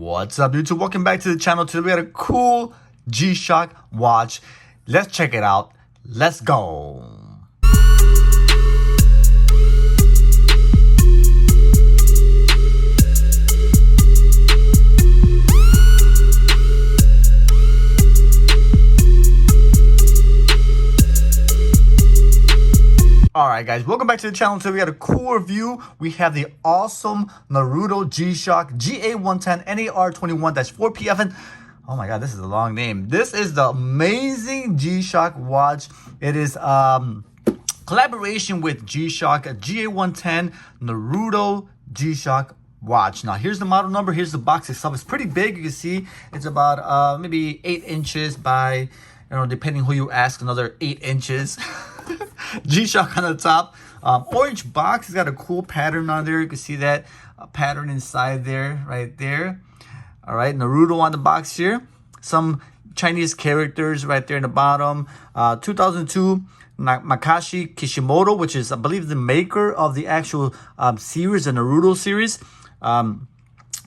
What's up, YouTube? Welcome back to the channel. Today we got a cool G-Shock watch. Let's check it out. Let's go. Alright guys, welcome back to the channel. Today we got a cool review. We have the awesome Naruto G-Shock GA110NAR21-4 PFN. Oh my god, this is a long name. This is the amazing G-Shock watch. It is collaboration with G-Shock, a GA110 Naruto G-Shock watch. Now here's the model number. Here's the box itself. It's pretty big. You can see it's about maybe 8 inches by, you know, depending who you ask, another 8 inches. G-Shock on the top. Orange box. It's got a cool pattern on there. You can see that pattern inside there, right there. All right, Naruto on the box here. Some Chinese characters right there in the bottom. 2002 Makashi Kishimoto, which is, I believe, the maker of the actual series, the Naruto series.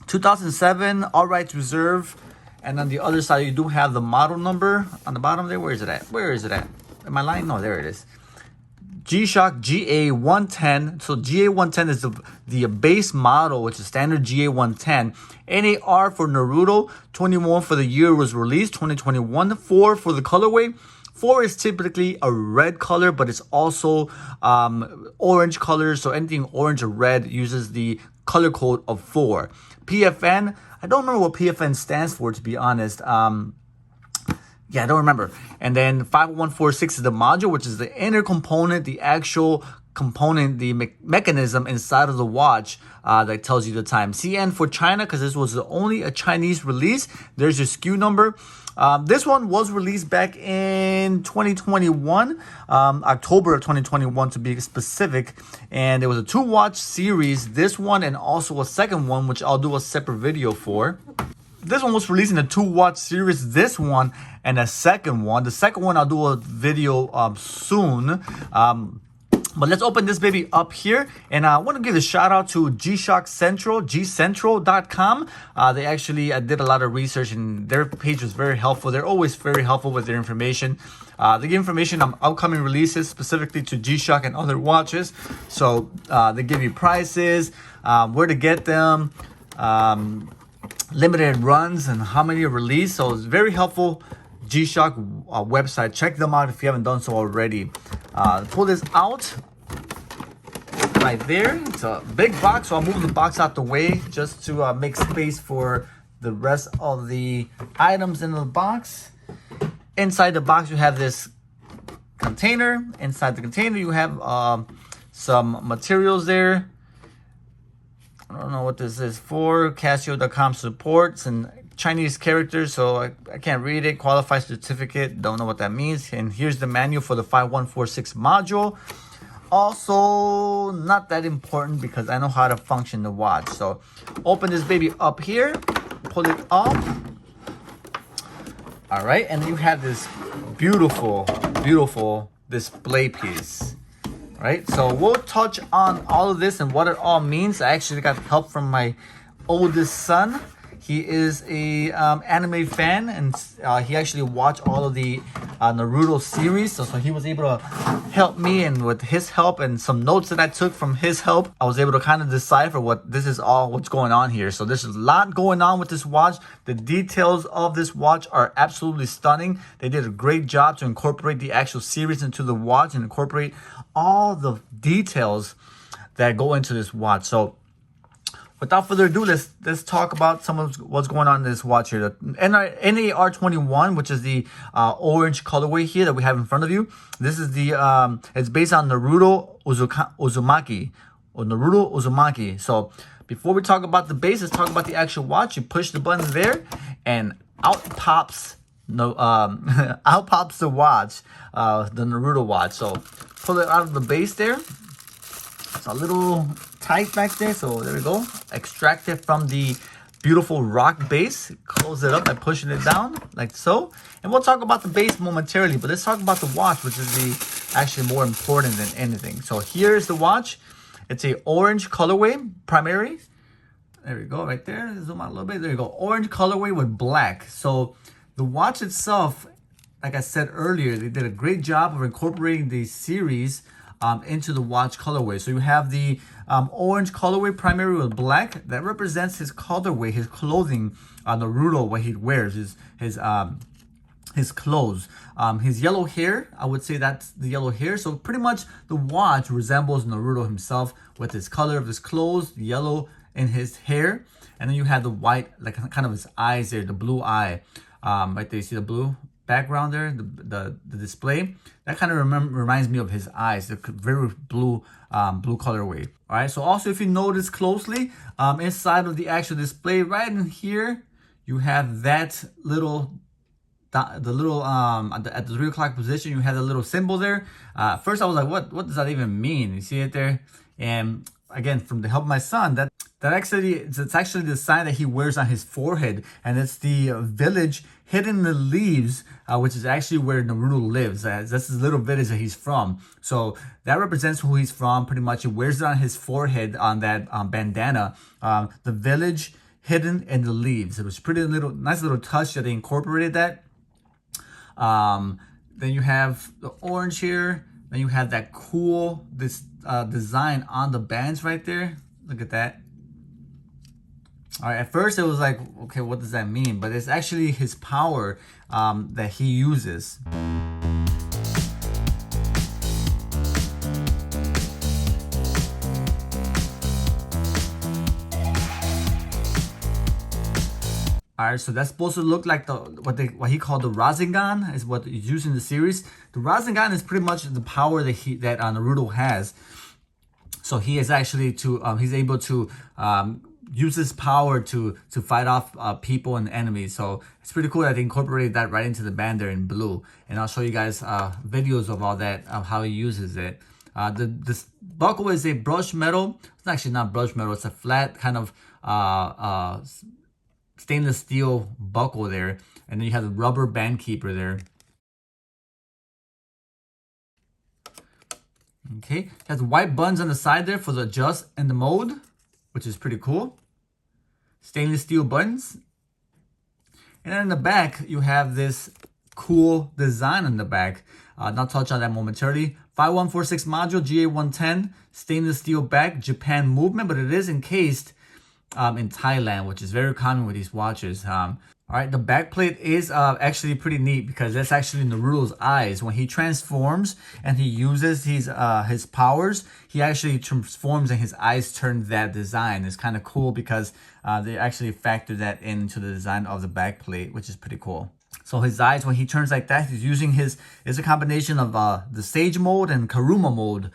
2007 All Rights Reserved. And on the other side, you do have the model number on the bottom there. Where is it at? Where is it at? Am I lying? No, there it is. G-Shock GA110. So GA110 is the base model, which is standard GA110. NAR for Naruto. 21 for the year was released. 2021. 4 for the colorway. 4 is typically a red color, but it's also orange color. So anything orange or red uses the color code of 4. PFN. I don't remember what PFN stands for, to be honest. Yeah, I don't remember. And then 50146 is the module, which is the inner component, the actual component, the mechanism inside of the watch that tells you the time. CN for China, because this was only a Chinese release. There's your SKU number. This one was released back in 2021, October of 2021 to be specific. And it was a 2-watch series, this one and also a second one, which I'll do a separate video for. This one was released in a 2-watch series, this one and a second one. The second one I'll do a video soon. But let's open this baby up here. And I want to give a shout out to G-Shock Central, gcentral.com. They actually did a lot of research and their page was very helpful. They're always very helpful with their information. They give information on upcoming releases specifically to G-Shock and other watches. So they give you prices, where to get them, limited runs and how many are released. So it's very helpful. G-Shock website. Check them out if you haven't done so already. Pull this out right there. It's a big box, so I'll move the box out the way just to make space for the rest of the items in the box. Inside the box, you have this container. Inside the container, you have some materials there. I don't know what this is for. Casio.com supports and Chinese characters, so I can't read it. Qualified certificate, don't know what that means. And here's the manual for the 5146 module. Also, not that important because I know how to function the watch. So open this baby up here, pull it off. All right, and you have this beautiful, beautiful display piece. Right, so we'll touch on all of this and what it all means. I actually got help from my oldest son. He is a anime fan, and he actually watched all of the Naruto series. So he was able to help me, and with his help and some notes that I took from his help, I was able to kind of decipher what this is all, what's going on here. So there's a lot going on with this watch. The details of this watch are absolutely stunning. They did a great job to incorporate the actual series into the watch and incorporate all the details that go into this watch. So without further ado, let's talk about some of what's going on in this watch here. The NAR21, which is the orange colorway here that we have in front of you. This is the it's based on Naruto Uzumaki or Naruto Uzumaki. So before we talk about the base, let's talk about the actual watch. You push the button there, and out pops out pops the watch, the Naruto watch. So pull it out of the base there. It's a little tight back there, so there we go. Extract it from the beautiful rock base. Close it up by pushing it down like so. And we'll talk about the base momentarily, but let's talk about the watch, which is the actually more important than anything. So here's the watch. It's a orange colorway primary. There we go, right there. Zoom out a little bit. There you go. Orange colorway with black. So the watch itself, like I said earlier, they did a great job of incorporating the series into the watch colorway. So you have the orange colorway primary with black. That represents his colorway, his clothing, Naruto, what he wears, his clothes. His yellow hair, I would say that's the yellow hair. So pretty much the watch resembles Naruto himself with his color of his clothes, yellow in his hair. And then you have the white, like kind of his eyes there, the blue eye. Right there, you see the blue background there, the display. That kind of reminds me of his eyes, the very blue colorway. All right, so also if you notice closely, inside of the actual display, right in here, you have that little at the 3 o'clock position, you have the little symbol there. First I was like, what does that even mean? You see it there? And again, from the help of my son, it's actually the sign that he wears on his forehead, and it's the village hidden in the leaves, which is actually where Naruto lives. That's his little village that he's from. So that represents who he's from. Pretty much, he wears it on his forehead on that bandana. The village hidden in the leaves. It was nice little touch that they incorporated that. Then you have the orange here. Then you have that cool design on the bands right there. Look at that. All right, at first it was like, okay, what does that mean? But it's actually his power that he uses. All right, so that's supposed to look like what he called the Rasengan, is what he's used in the series. The Rasengan is pretty much the power that Naruto has. So he is actually he's able to use his power to fight off people and enemies. So it's pretty cool that they incorporated that right into the band there in blue. And I'll show you guys videos of all that, of how he uses it. This buckle is a brushed metal. It's actually not brushed metal. It's a flat kind of stainless steel buckle there. And then you have the rubber band keeper there. Okay, it has white buttons on the side there for the adjust and the mode, which is pretty cool. Stainless steel buttons. And then in the back, you have this cool design on the back. I'll touch on that momentarily. 5146 module, GA110, stainless steel back, Japan movement, but it is encased in Thailand, which is very common with these watches. All right, the back plate is actually pretty neat because that's actually Naruto's eyes. When he transforms and he uses his powers, he actually transforms and his eyes turn that design. It's kind of cool because they actually factor that into the design of the back plate, which is pretty cool. So his eyes, when he turns like that, he's using it's a combination of the Sage mode and Karuma mode.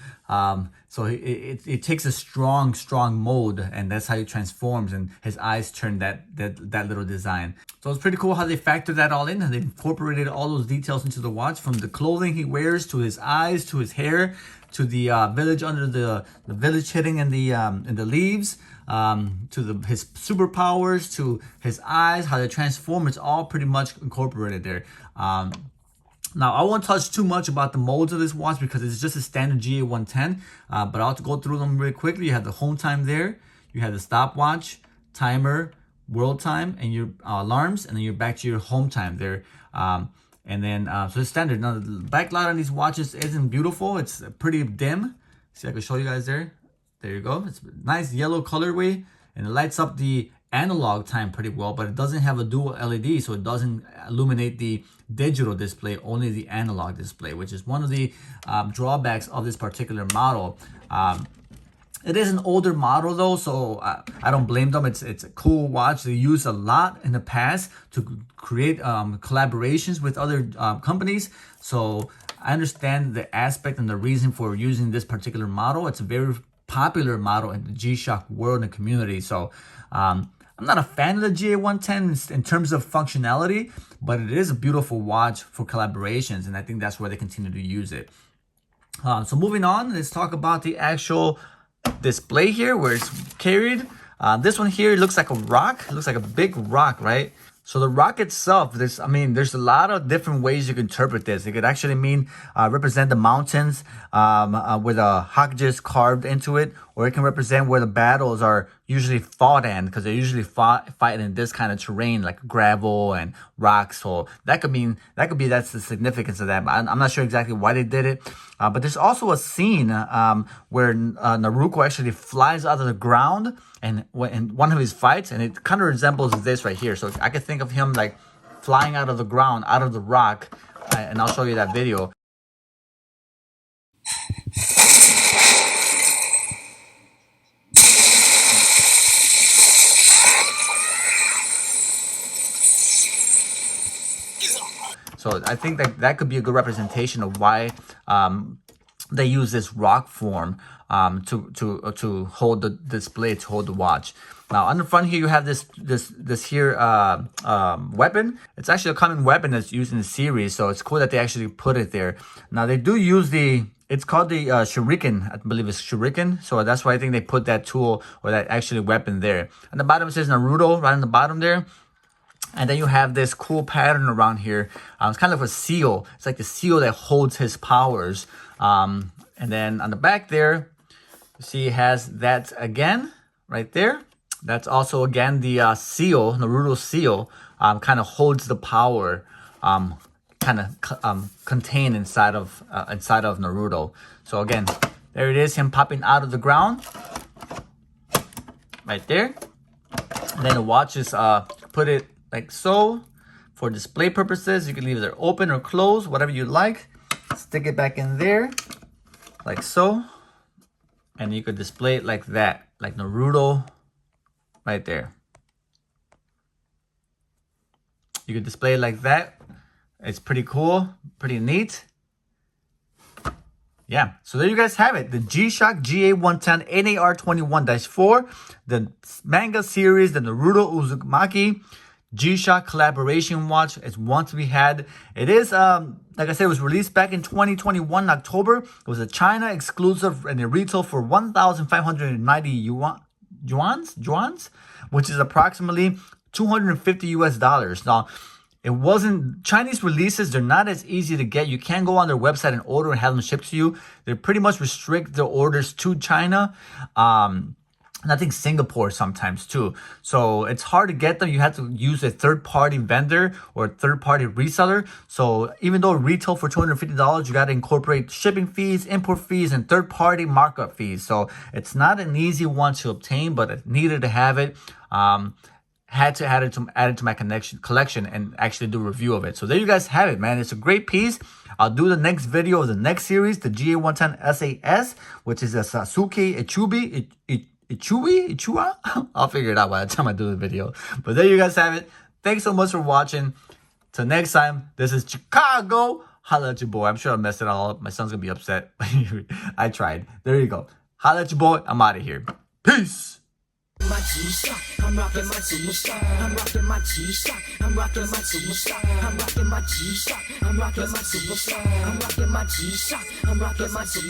So it takes a strong mode, and that's how he transforms, and his eyes turn that little design. So it's pretty cool how they factored that all in, and they incorporated all those details into the watch, from the clothing he wears to his eyes to his hair to the village under the village hidden in the leaves. To his superpowers, to his eyes, how they transform. It's all pretty much incorporated there. Now, I won't touch too much about the modes of this watch because it's just a standard GA110, but I'll go through them really quickly. You have the home time there. You have the stopwatch, timer, world time, and your alarms, and then you're back to your home time there. And then, so it's standard. Now, the backlight on these watches isn't beautiful. It's pretty dim. See, I can show you guys there. There you go. It's a nice yellow colorway, and it lights up the analog time pretty well, but it doesn't have a dual LED, so it doesn't illuminate the digital display, only the analog display, which is one of the drawbacks of this particular model. It is an older model though, so I don't blame them. It's a cool watch. They used a lot in the past to create collaborations with other companies. So I understand the aspect and the reason for using this particular model. It's a very popular model in the G-Shock world and community. So I'm not a fan of the GA110 in terms of functionality, but it is a beautiful watch for collaborations, and I think that's where they continue to use it. So moving on, let's talk about the actual display here where it's carried. This one here looks like a rock. It looks like a big rock, right? So the rock itself, there's a lot of different ways you can interpret this. It could actually mean represent the mountains with a Hokjes carved into it, or it can represent where the battles are usually fought in, because they're usually fighting in this kind of terrain like gravel and rocks. So that's the significance of that. But I'm not sure exactly why they did it. But there's also a scene where Naruto actually flies out of the ground and in one of his fights, and it kind of resembles this right here. So I could think of him like flying out of the ground, out of the rock, and I'll show you that video. So I think that could be a good representation of why they use this rock form to hold the display, to hold the watch. Now on the front here you have this here weapon. It's actually a common weapon that's used in the series, so it's cool that they actually put it there. Now they do use it's called the shuriken. I believe it's shuriken. So that's why I think they put that tool or that actually weapon there. On the bottom it says Naruto right on the bottom there. And then you have this cool pattern around here. It's kind of a seal. It's like the seal that holds his powers. And then on the back there, you see it has that again, right there. That's also, again, the seal, Naruto seal, kind of holds the power, kind of contained inside of Naruto. So again, there it is, him popping out of the ground, right there. And then the watch is put it like so. For display purposes, you can leave it open or closed, whatever you like. Stick it back in there, like so. And you could display it like that, like Naruto, right there. You could display it like that. It's pretty cool, pretty neat. Yeah, so there you guys have it. The G-Shock GA110NAR21-4, the manga series, the Naruto Uzumaki G-Shock collaboration watch is one to be had. It is, like I said, it was released back in 2021 October. It was a China exclusive and it retailed for 1,590 yuans, which is approximately $250 US. Now, it wasn't, Chinese releases, they're not as easy to get. You can't go on their website and order and have them shipped to you. They pretty much restrict their orders to China. And I think Singapore sometimes too. So it's hard to get them. You have to use a third-party vendor or a third-party reseller. So even though retail for $250, you got to incorporate shipping fees, import fees, and third-party markup fees. So it's not an easy one to obtain, but I needed to have it. Had to add it to my collection and actually do a review of it. So there you guys have it, man. It's a great piece. I'll do the next video of the next series, the GA110 SAS, which is a Sasuke Ichua? I'll figure it out by the time I do the video. But there you guys have it. Thanks so much for watching. Till next time, this is Chicago. Holla at your boy. I'm sure I messed it all up. My son's gonna be upset. I tried. There you go. Holla at your boy. I'm out of here. Peace. My G-Shock, I'm rocking my G-Shock, I'm rocking my G-Shock, I'm rocking my G-Shock, I'm rocking my G-Shock, I'm rocking my G-Shock, I'm rocking my G-Shock, I'm rocking my G-Shock.